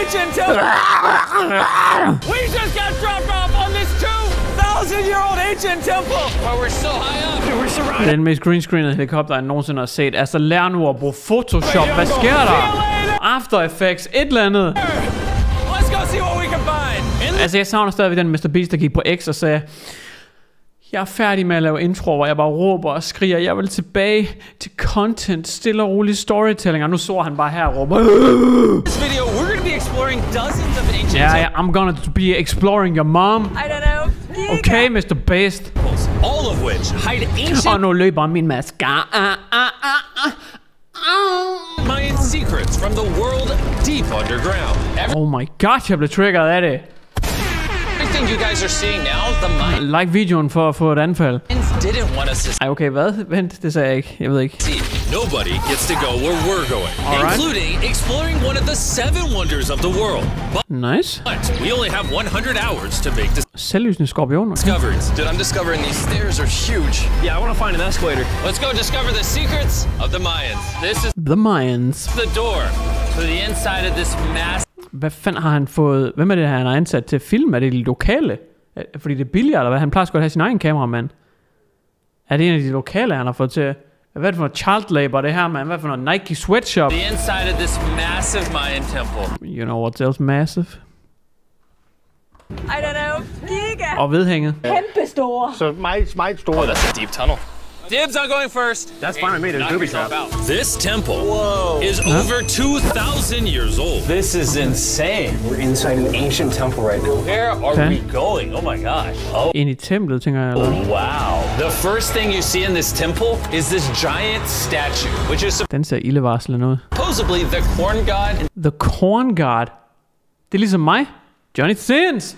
ancient temple! We just got dropped off on this 2,000-year-old ancient temple! But we're so high up! We're surrounded! Den mest greenscreenede helikopter, jeg nogensinde har set. Altså, lær nu at bruge Photoshop. Hvad sker der? After Effects, et eller andet. Let's go see what we can find! Altså, jeg savner stadigvæk den Mr. Beast, der gik på X og sagde, jeg er færdig med at lave intro, hvor jeg bare råber og skriger. Jeg vil tilbage til content, stille og rolig storytelling. Og nu så han bare her og råber. This video, we're going to be exploring dozens of ancient Yeah, I'm gonna be exploring your mom. I don't know. Okay, Mr. Beast. all of which hide ancient Og nu løber min mascara. Mayan secrets from the world deep underground. Oh my god, jeg blev triggeret af det. Everything you guys are seeing now, the Mayans Like videoen for at få et anfald. didn't want us to Ej, okay, hvad? Vent, det sagde jeg ikke. Jeg ved ikke. see. Nobody gets to go where we're going, including exploring one of the 7 wonders of the world. Nice. But we only have 100 hours to make Selvlysende skorpioner. discoveries. Dude, I'm discovering these stairs are huge. Yeah, I want to find an escalator. Let's go discover the secrets of the Mayans. This is The Mayans. the door to the inside of this massive. Hvad fanden har han fået? Hvem er det, han har ansat til at filme? Er det de lokale? Fordi det er billigere, eller hvad? Han plejer sgu at have sin egen kameramand. Er det en af de lokale, han har fået til? Hvad er det for noget child labor, det her, mand? Hvad er det for noget Nike sweatshop? The inside of this massive Mayan temple. You know what's else massive? I don't know. Giga. Og vedhænget. Kæmpe store. Så meget store. Oh, that's a deep tunnel. Dibs on going first. That's fine with me. There's Knock booby yourself traps. out. This temple is over 2,000 years old. This is insane. We're inside an ancient temple right now. Where are Okay. we going? Oh my gosh. Oh. Ind i templet, tænker jeg. Eller? Wow. The first thing you see in this temple is this giant statue, which is Den ser ildevarslende ud. supposedly the corn god. The Corn God. Det er ligesom mig. Johnny Sins.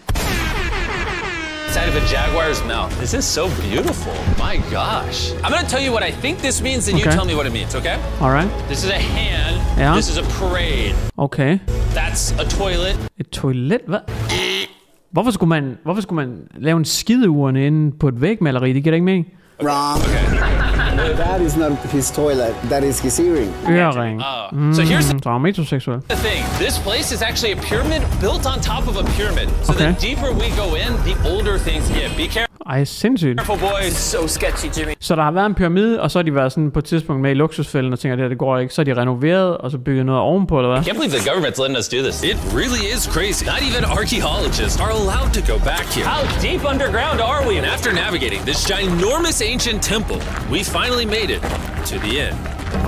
Inside of a jaguar's mouth. This is so beautiful. My gosh. I'm gonna tell you what I think this means, and you Okay. tell me what it means, okay? Alright. This is a hand. Yeah. This is a parade. Okay. That's a toilet. Et toilet, hvad? Hvorfor skulle man lave en skideurne inde på et vægmaleri? Det giver da ikke mening. Wrong. That is not his toilet. That is his earring. Ørering. So here's Så er metroseksuel. the thing. This place is actually a pyramid built on top of a pyramid. So the Okay. deeper we go in, the older things get. Be Ej, sindssygt. careful, boys. So sketchy, Jimmy. Så der har været en pyramide, og så har de været sådan på et tidspunkt med i luksusfælden og tænker, det går ikke. Så er de renoveret, og så bygget noget ovenpå, eller hvad? Can't believe the government's letting us do this. It really is crazy. Not even archaeologists are allowed to go back here. How deep underground are we? And after navigating this ginormous ancient temple, we finally made it to the end.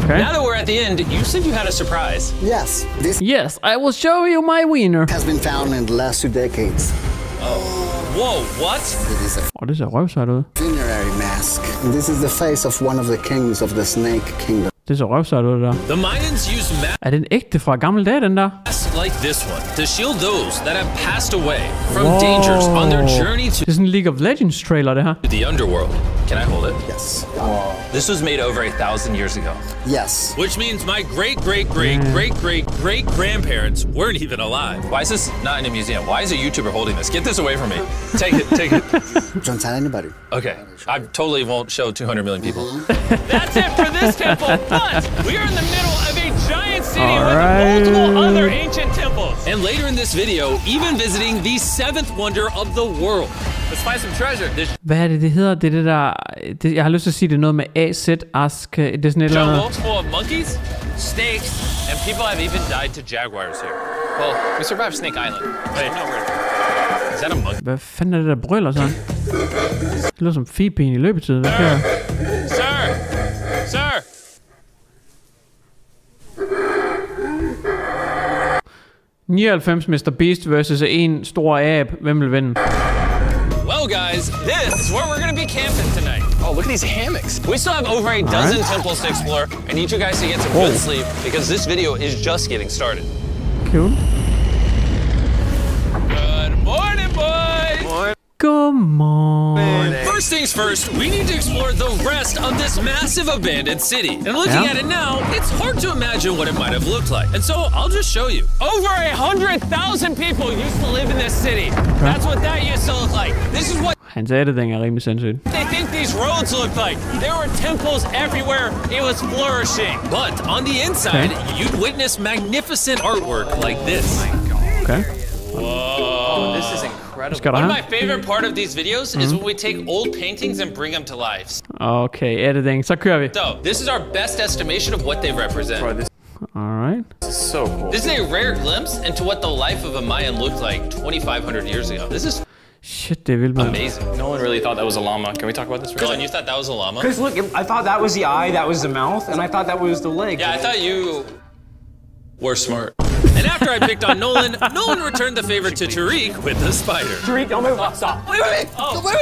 Okay. Now that we're at the end, you said you had a surprise. Yes, this Yes, I will show you my wiener. has been found in the last 2 decades. Whoa, what? It is a Og det ser røvsejt ud. funerary mask. And this is the face of one of the kings of the Snake Kingdom. Det ser røvsejt ud, det der. The Mayans used Er det en ægte fra gamle dage, den der? masks like this one to shield those that have passed away from dangers on their journey to Det er sådan en League of Legends trailer, det her. the underworld. Can I hold it? Yes. This was made over 1,000 years ago. Yes. Which means my great-great-great-great-great-grandparents weren't even alive. Why is this not in a museum? Why is a YouTuber holding this? Get this away from me. Take it, take it. Don't tell anybody. Okay, I totally won't show 200 million people. That's it for this temple, but we are in the middle of a giant city with multiple other ancient temples. And later in this video, even visiting the 7th wonder of the world. Let's find some treasure. This Hvad er det, det hedder? Det er det der... Det, jeg har lyst til at sige, det er noget med AZ, Ask... Det er sådan et eller andet... jungle full of monkeys, snakes, and people have even died to jaguars here. Well, we survived Snake Island. Wait, no, is that a monkey? Hvad fanden er det, der brøler sådan? Det lyder som Phoeben i løbetid. Hvad sker der? Sir! Sir! 99 Mr. Beast versus en stor abe. Hvem vil vinde? Well, guys, this is where we're gonna be camping tonight. Oh, look at these hammocks. We still have over a dozen temples to explore. I need you guys to get some good sleep because this video is just getting started. Cool. Good morning, boys! Good morning. First things first, we need to explore the rest of this massive abandoned city. And looking at it now, it's hard to imagine what it might have looked like. And so I'll just show you. Over 100,000 people used to live in this city. That's what that used to look like. This is what Hans editing er rimelig sindssygt. they think these roads look like. There were temples everywhere. It was flourishing. But on the inside, you'd witness magnificent artwork like this. Okay. Whoa. This is incredible. Skal der One of have? my favorite part of these videos is when we take old paintings and bring them to life. Okay, editing. Så kører vi. So, this is our best estimation of what they represent. Bro, this Alright. is so cool. This is a rare glimpse into what the life of a Mayan looked like 2,500 years ago. This is Shit, det er vildt, man. amazing. No one really thought that was a llama. Can we talk about this? Dylan, you thought that was a llama? Because look, I thought that was the eye, that was the mouth, and I thought that was the leg. Yeah, I thought you were smart. And after I picked on Nolan, Nolan returned the favor to Tariq with the spider. Tariq, don't move. Stop. Wait, wait, wait.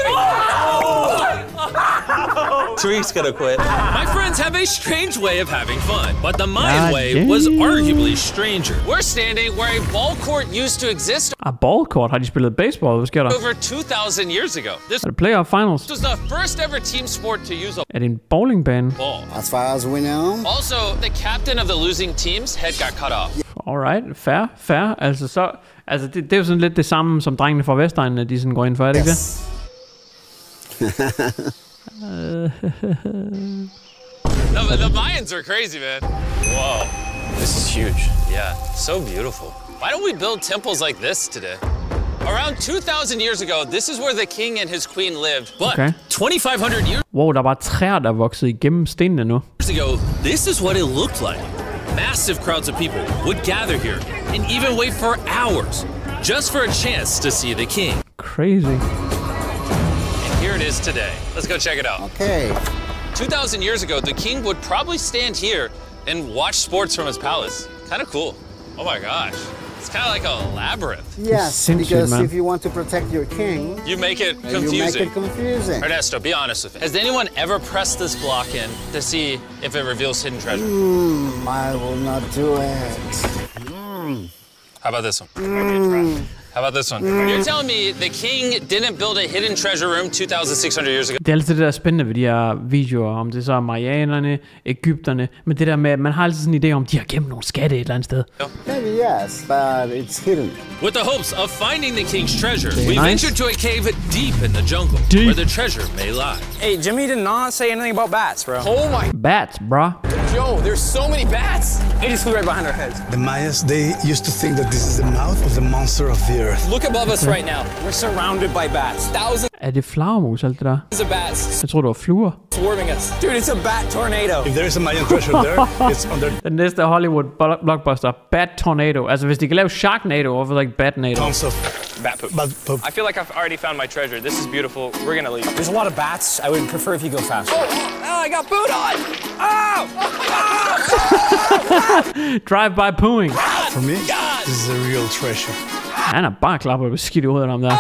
Tariq's gonna quit. My friends have a strange way of having fun, but the Mayan way was arguably stranger. We're standing where a ball court used to exist Ballcourt? Har de spillet baseball? Hvad sker der? over 2,000 years ago. This Er det playoff finals? was the first ever team sport to use a Er det en bowlingbane? ball. As far as we know. Also, the captain of the losing team's head got cut off. Alright, fair. Altså så... Altså det er jo sådan lidt det samme som drengene fra Vestegnene, de sådan går ind for, er det ikke det? The Mayans are crazy, man. Whoa. This is huge. Yeah, so beautiful. Why don't we build temples like this today? Around 2,000 years ago, this is where the king and his queen lived. But Okay. 2,500 years Wow, der var træer, der voksede igennem stenene nu. ago, this is what it looked like. Massive crowds of people would gather here and even wait for hours just for a chance to see the king. Crazy. And here it is today. Let's go check it out. Okay. 2,000 years ago, the king would probably stand here and watch sports from his palace. Kind of cool. Oh my gosh. It's kind of like a labyrinth. Yes, Sindssygt, because man. if you want to protect your king, You make it you make confusing. it confusing. Ernesto, be honest with me. Has anyone ever pressed this block in to see if it reveals hidden treasure? I will not do it. How about this one? How about this one? You're telling me the king didn't build a hidden treasure room 2,600 years ago? Det er altid det der spændende ved de her videoer, om det så er marianerne, egypterne, men det der med, at man har altid sådan en idé om, de har gemt nogle skatte et eller andet sted. Maybe yes, but it's hidden. With the hopes of finding the king's treasure, we nice. ventured to a cave deep in the jungle where the treasure may lie. Hey, Jimmy did not say anything about bats, bro. Oh my... Bats, bruh. Yo, there's so many bats. They just flew right behind our heads. The Mayas, they used to think that this is the mouth of the monster of the earth. Look above us right now. We're surrounded by bats. Thousands Er det flagermus, alt det der? of bats Jeg tror, det var fluer. swarming us. Dude, it's a bat tornado. If there is a Mayan treasure there, it's under Den næste Hollywood blockbuster, Bat Tornado. Altså, hvis de kan lave Sharknado, hvorfor så ikke Batnado? tons of Bat poop. bad poop. I feel like I've already found my treasure. This is beautiful. We're gonna leave. There's a lot of bats. I would prefer if you go faster. Oh, I got booed on! Oh! Drive-by pooing. For me, this is a real treasure. Han er bare klapper på skidt i hovedet om der.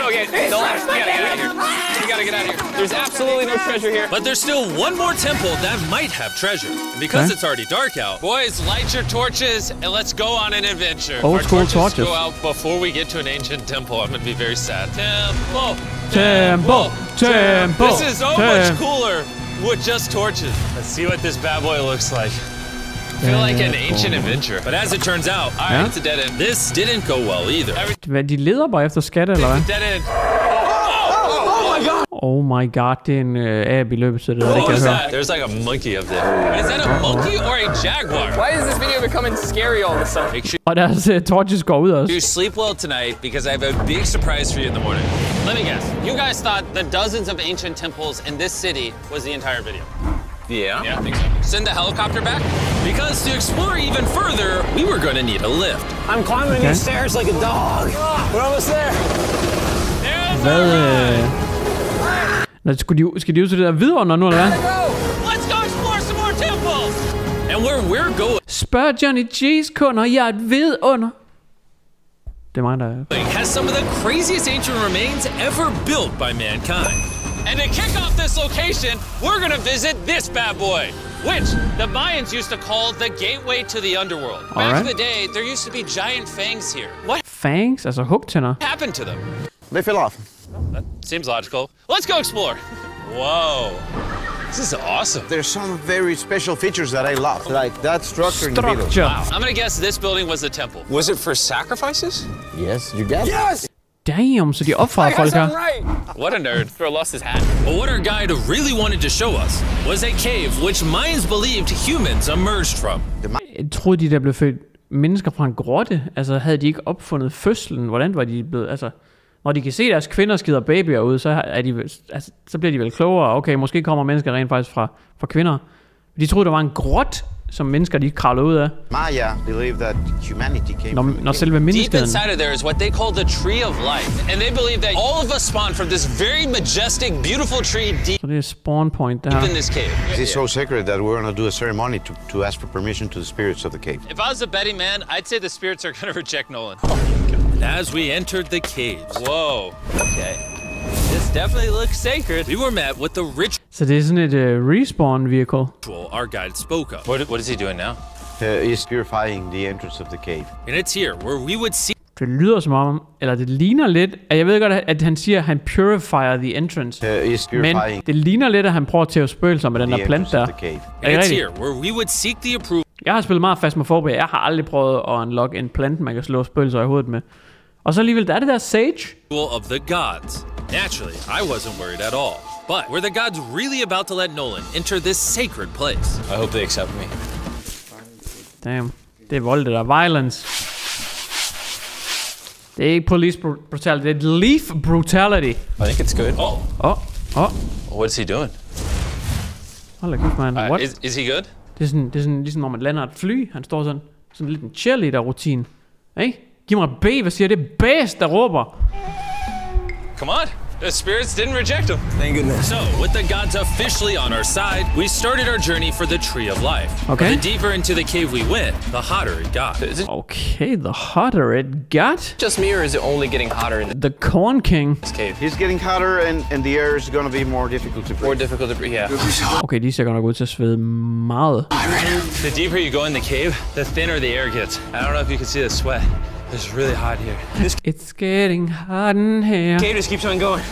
Okay, no, we gotta get out of here. We gotta get out of here. There's absolutely no treasure here. But there's still one more temple that might have treasure. And because it's already dark out, boys, light your torches and let's go on an adventure. Old Our school torches torches. go out before we get to an ancient temple. I'm gonna be very sad. Temple! Temple! This is so much cooler with just torches. Let's see what this bad boy looks like. I feel like an ancient adventure. But as it turns out, alright, it's a dead end. This didn't go well either. Hvad, de leder bare efter skatte, eller hvad? Dead end. Oh my god, det er en ab i løbet, så det der, det What kan was jeg høre. that? There's like a monkey up there. Is that a monkey or a jaguar? Why is this video becoming scary all of a sudden? Make sure Og deres torches går ud også. you sleep well tonight because I have a big surprise for you in the morning. Let me guess. You guys thought the dozens of ancient temples in this city was the entire video. Yeah? Yeah, I think so. Send the helicopter back? Because to explore even further, we were going to need a lift. I'm climbing these stairs like a dog. We're almost there. Hvad? Nå, skal de ud til det der vidunder nu, eller hvad? Let's go explore some more temples! And where we're going Spørg Johnny G's kunder, jeg er et vidunder. Det er mig, der... has some of the craziest ancient remains ever built by mankind. And to kick off this location, we're going to visit this bad boy, which the Mayans used to call the gateway to the underworld. Back in the day, there used to be giant fangs here. What Fangs, altså hugtænder. happened to them? They fell off. That seems logical. Let's go explore. Whoa. This is awesome. There's some very special features that I love, like that structure in the middle. Structure. I'm gonna guess this building was the temple. Was it for sacrifices? Yes, you got it. Yes! Damn, så de opfarer I got folk her. something right. What a nerd. Throw lost his hat. But what our guide really wanted to show us was a cave which Mayans believed humans emerged from. Jeg troede, de der blev født mennesker fra en grotte? Altså, havde de ikke opfundet fødslen? Hvordan var de blevet... Altså, når de kan se deres kvinder skider babyer ud, så, så bliver de vel klogere. Okay, måske kommer mennesker rent faktisk fra kvinder. De troede, der var en grot, som mennesker de kravlede ud af. Maya believe that humanity came Når selve menneskeheden... Deep inside of there is what they call the tree of life. And they believe that all of us spawned from this very majestic, beautiful tree deep Så det er spawn point, der. in this cave. It is so sacred that we're going to do a ceremony to ask for permission to the spirits of the cave. If I was a betting man, I'd say the spirits are going to reject Nolan. Oh my God. And as we entered the caves... Whoa. Okay. This definitely looks sacred. We were met with the ritual Så det er sådan et respawn vehicle. our guide spoke of. What is he doing now? He's purifying the entrance of the cave. And it's here where we would see... Det lyder som om, eller det ligner lidt, at jeg ved godt, at han siger, at han purifier the entrance. Men det ligner lidt, at han prøver til at spøgelser med den der plant der. And it's here where we would seek the approval. Jeg har spillet meget Phasmophobia. Jeg har aldrig prøvet at unlock en plant, man kan slå spøgelser i hovedet med. Og så alligevel, der er det der sage. Of the gods. Naturally, I wasn't worried at all. But were the gods really about to let Nolan enter this sacred place? I hope they accept me. Damn. Det er vold, det der. Violence. Det er ikke police brutality, det er leaf brutality. I think it's good. Oh. What's he doing? Hold da kæft, man. What? Is he good? Det er sådan, ligesom når man lander et fly. Han står sådan lidt en cheerleader-rutine. Hey? Giv mig et B, hvad siger det? Bæst, der råber. Come on. The spirits didn't reject him. Thank goodness. So, with the gods officially on our side, we started our journey for the Tree of Life. Okay. The deeper into the cave we went, the hotter it got. Okay, the hotter it got? Just me, or is it only getting hotter in The Corn King. this cave? He's getting hotter and the air is going to be more difficult to breathe. More difficult to breathe, yeah. Okay, de ser godt nok ud til at svede meget. The deeper you go in the cave, the thinner the air gets. I don't know if you can see the sweat. It's really hot here. It's getting hot in here. Cave just keeps on going,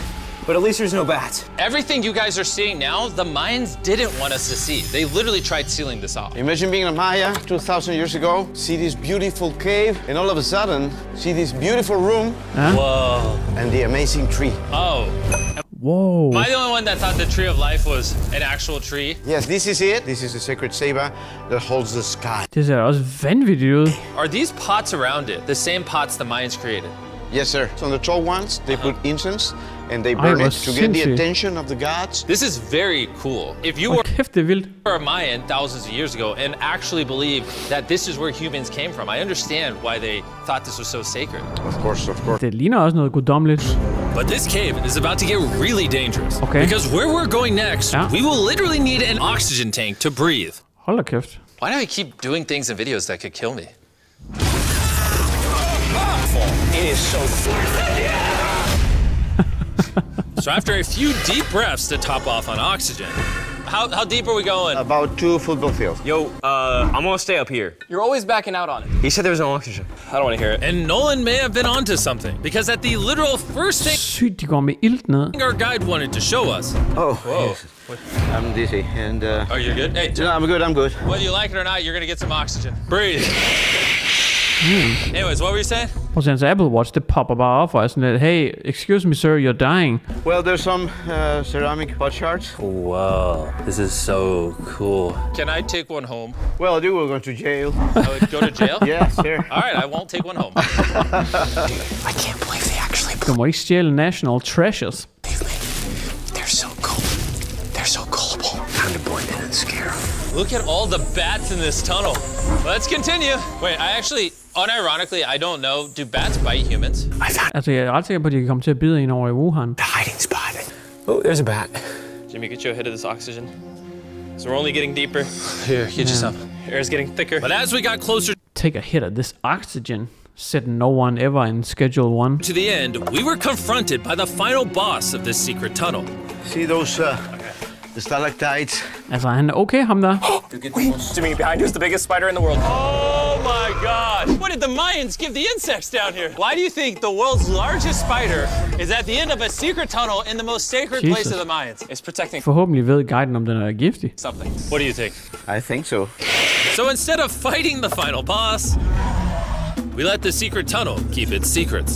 but at least there's no bats. Everything you guys are seeing now, the Mayans didn't want us to see. They literally tried sealing this off. Imagine being a Maya 2,000 years ago, see this beautiful cave, and all of a sudden, see this beautiful room Whoa. and the amazing tree. Oh. Whoa. Am I the only one that thought the Tree of Life was an actual tree? Yes, this is it. This is the sacred saber that holds the sky. Det ser også vanvittigt ud. Are these pots around it the same pots the Mayans created? Yes, sir. So on the tall ones, they put incense and they burn it to get the attention of the gods. This is very cool. If you Hold kæft, det er vildt. were a Mayan thousands of years ago and actually believed that this is where humans came from, I understand why they thought this was so sacred. Of course, of course. Det ligner også noget guddommeligt. But this cave is about to get really dangerous. Okay. Because where we're going next, we will literally need an oxygen tank to breathe. Hold da kæft. Why do I keep doing things in videos that could kill me? It is so So after a few deep breaths to top off on oxygen, how deep are we going? About 2 football fields. Yo, I'm gonna stay up here. You're always backing out on it. He said there was no oxygen. I don't want to hear it. And Nolan may have been onto something, because at the literal first thing Sygt, de går med ilt ned. our guide wanted to show us. Oh, Whoa. yes. I'm dizzy and... Are you good? Hey, No, I'm good, I'm good. whether you like it or not, you're gonna get some oxygen. Breathe. Anyways, what were you saying? Prøv at se, hans Apple Watch, det popper bare op og er sådan lidt, hey, excuse me sir, you're dying. Well, there's some ceramic pot shards. Wow, this is so cool. Can I take one home? Well, I do, we're going to jail. I would go to jail? Yes, sir. All right, I won't take one home. I can't believe they actually Du må ikke stjæle national treasures. believe me. They're so cool. They're so gullible. Time to blend in and scare them. Look at all the bats in this tunnel. Let's continue. Wait, I actually, unironically, I don't know. Do bats bite humans? I found Altså, jeg er ret sikker på, at de kan komme til at bide en over i Wuhan. the hiding spot. Oh, there's a bat. Jimmy, get you a hit of this oxygen. So we're only getting deeper. Here, get you some. Air's getting thicker. But as we got closer Take a hit of this oxygen, said no one ever in Schedule 1. to the end, we were confronted by the final boss of this secret tunnel. See those the stalactites? Altså, han er okay, ham der. Jimmy, behind you is the biggest spider in the world. Oh my God! What did the Mayans give the insects down here? Why do you think the world's largest spider is at the end of a secret tunnel in the most sacred place Jesus. of the Mayans? It's protecting Forhåbentlig ved guiden, om den er giftig. something. What do you think? I think so. So instead of fighting the final boss, we let the secret tunnel keep its secrets.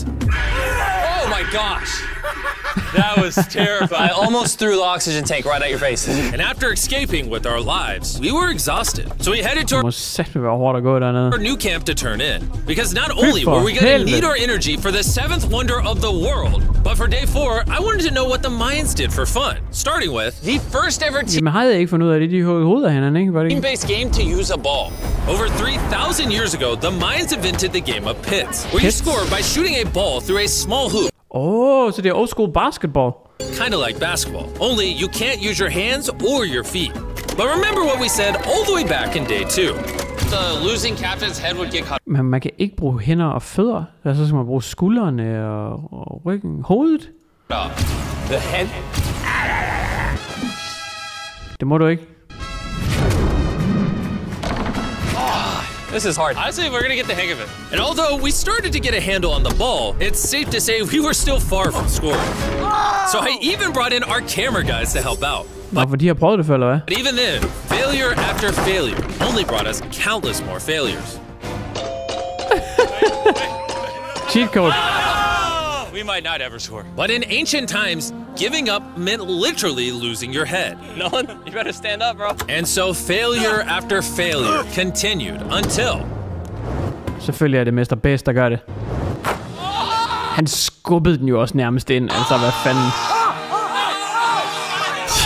Oh my gosh! That was terrifying. I almost threw the oxygen tank right at your face. And after escaping with our lives, we were exhausted. So we headed to our new camp to turn in. Because not only were we going to need our energy for the 7th wonder of the world, but for day 4, I wanted to know what the Mayans did for fun. Starting with the first ever team-based game to use a ball. Over 3,000 years ago, the Mayans invented the game of pits, where you score by shooting a ball through a small hoop. Oh, so det er old school basketball. Kind of like basketball, only you can't use your hands or your feet. But remember what we said all the way back in day 2. The losing captain's head would get cut. Men man kan ikke bruge hænder og fødder. Så skal man bruge skuldrene og ryggen, hovedet. The head. Det må du ikke. This is hard. Honestly, we're gonna get the hang of it. And although we started to get a handle on the ball, it's safe to say we were still far from scoring. So I even brought in our camera guys to help out. Nå, for de har prøvet det før, eller hvad? But even then, failure after failure only brought us countless more failures. Cheat code. We might not ever score. But in ancient times, giving up meant literally losing your head. Nolan, you better stand up, bro. And so failure after failure continued until... Selvfølgelig er det Mester Best, der gør det. Han skubbede den jo også nærmest ind, altså hvad fanden.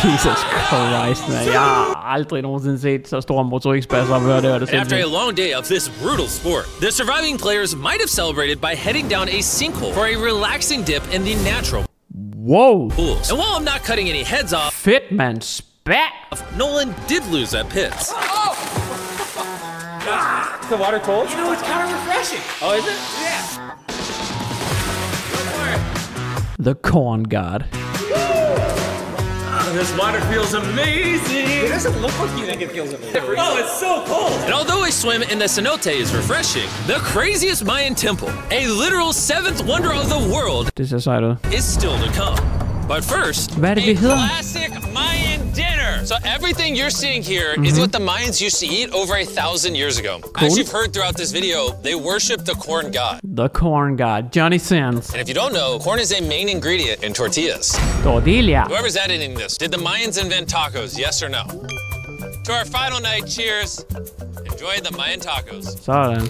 Jesus Christ, man. Jeg har aldrig nogensinde set så store motorikspasser og høre det. After a long day of this brutal sport, the surviving players might have celebrated by heading down a sinkhole for a relaxing dip in the natural pools. And while I'm not cutting any heads off, fedt, man. Spat! Nolan did lose at pits. Is the water cold? You know, it's kind of refreshing. Oh, is it? Yeah. The corn god. This water feels amazing. It doesn't look like you think it feels amazing. Oh, it's so cold. And although a swim in the cenote is refreshing, the craziest Mayan temple, a literal 7th wonder of the world, is still to come. But first, a classic Mayan dinner. So everything you're seeing here is what the Mayans used to eat over 1,000 years ago. Cool. As you've heard throughout this video, they worship the corn god. The corn god, Johnny Sins. And if you don't know, corn is a main ingredient in tortillas. Tortilla. Whoever's editing this, did the Mayans invent tacos, yes or no? To our final night, cheers. Enjoy the Mayan tacos. Sådan.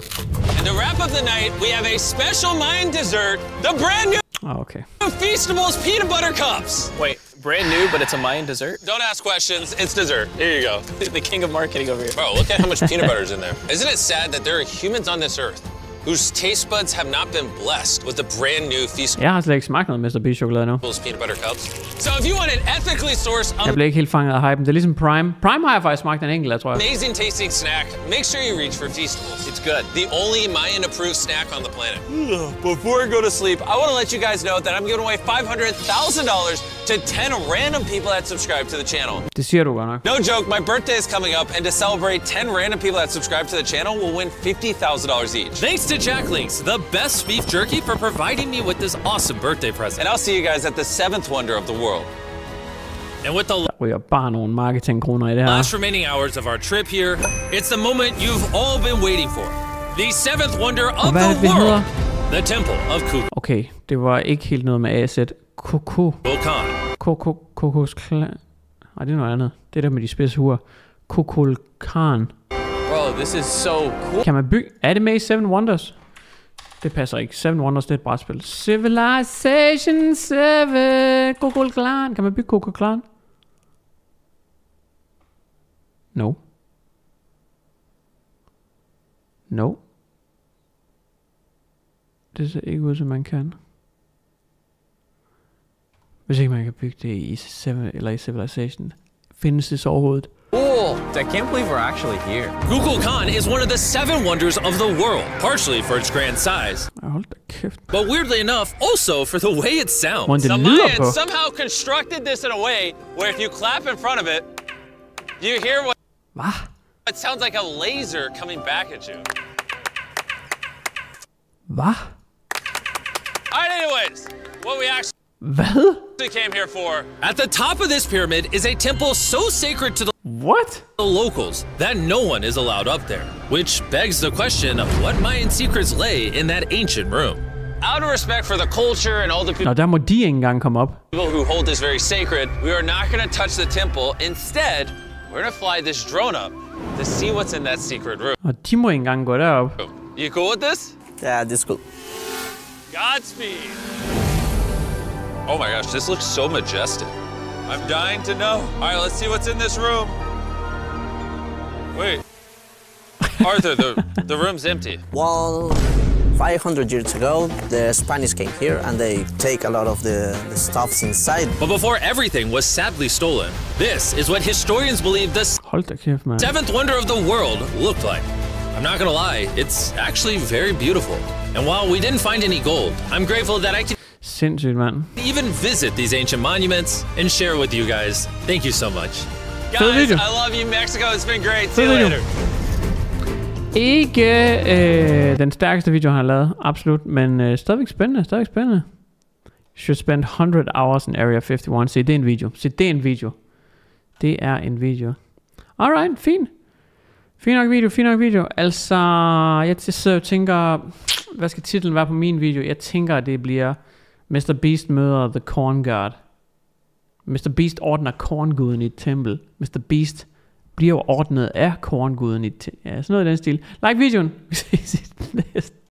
And to wrap up the night, we have a special Mayan dessert, the brand new Feastables peanut butter cups. Wait, brand new, but it's a Mayan dessert? Don't ask questions, it's dessert. Here you go. The king of marketing over here. Bro, look at how much peanut butter is in there. Isn't it sad that there are humans on this earth whose taste buds have not been blessed with the brand new Feastables Jeg har slet ikke smagt noget Mr. Beast-chokolade nu. peanut butter cups? So if you want an ethically sourced, jeg blev ikke helt fanget af hypen. Det er ligesom Prime. Prime har jeg faktisk smagt en enkelt, tror jeg. Amazing tasting snack. Make sure you reach for Feastables. It's good. The only Mayan approved snack on the planet. Before I go to sleep, I want to let you guys know that I'm giving away $500,000 to 10 random people that subscribe to the channel. Det siger du godt nok. No joke, my birthday is coming up, and to celebrate, 10 random people that subscribe to the channel will win $50,000 each. Thanks to Jack Links, the best beef jerky, for providing me with this awesome birthday present. And I'll see you guys at the 7th wonder of the world. And with the ryger bare nogle marketingkroner i det her. Last remaining hours of our trip here, it's the moment you've all been waiting for. The 7th wonder of the world. The Temple of Kukulkan. Okay, det var ikke helt noget med AZ. Kukulkan. Nej, det er noget andet. Det er der med de spidse huer. Kukulkan. Bro, this is so cool. Kan man bygge... Er det med i 7 Wonders? Det passer ikke. 7 Wonders, det er et brætspil. Civilization 7. Kukulkan. Kan man bygge Kukulkan? No. No. Det ser ikke ud, som man kan. Hvis ikke man kan bygge det i 7 eller i Civilization. Findes det så overhovedet? Cool! I can't believe we're actually here. Kukulkan is one of the 7 wonders of the world, partially for its grand size. Hold da kæft. But weirdly enough, also for the way it sounds. The Mayans somehow constructed this in a way where if you clap in front of it, you hear what? It sounds like a laser coming back at you. Hvad? Alright, anyways, what we actually came here for. At the top of this pyramid is a temple so sacred to the locals that no one is allowed up there. Which begs the question of what Mayan secrets lay in that ancient room. out of respect for the culture and all the Nå, der må de ikke engang komme op. people who hold this very sacred, we are not going to touch the temple. Instead, we're going to fly this drone up to see what's in that secret room. Og de må ikke engang gå derop. You cool with this? Yeah, this cool. Godspeed. Oh my gosh, this looks so majestic. I'm dying to know. All right, let's see what's in this room. Wait. Arthur, the room's empty. Well, 500 years ago, the Spanish came here and they take a lot of the stuffs inside. But before everything was sadly stolen, this is what historians believe the Hold da kæft, mand. seventh wonder of the world looked like. I'm not gonna lie, it's actually very beautiful. And while we didn't find any gold, I'm grateful that I could Sindssygt, mand. even visit these ancient monuments and share with you guys. Thank you so much. Fed Guys, video. I love you, Mexico. It's been great. See Fed you video. later. Ikke den stærkeste video, han har lavet. Absolut. Men stadigvæk spændende. Stadigvæk spændende. Should spend 100 hours in Area 51. Se, det er en video. Se, det er en video. Det er en video. Alright, fint. Fin nok video. Altså, jeg sidder og tænker, hvad skal titlen være på min video? Jeg tænker, det bliver Mr. Beast møder The Corn God. Mr. Beast ordner kornguden i et tempel. Mr. Beast bliver ordnet af kornguden i et tempel. Ja, sådan noget i den stil. Like videoen. Vi ses i den næste.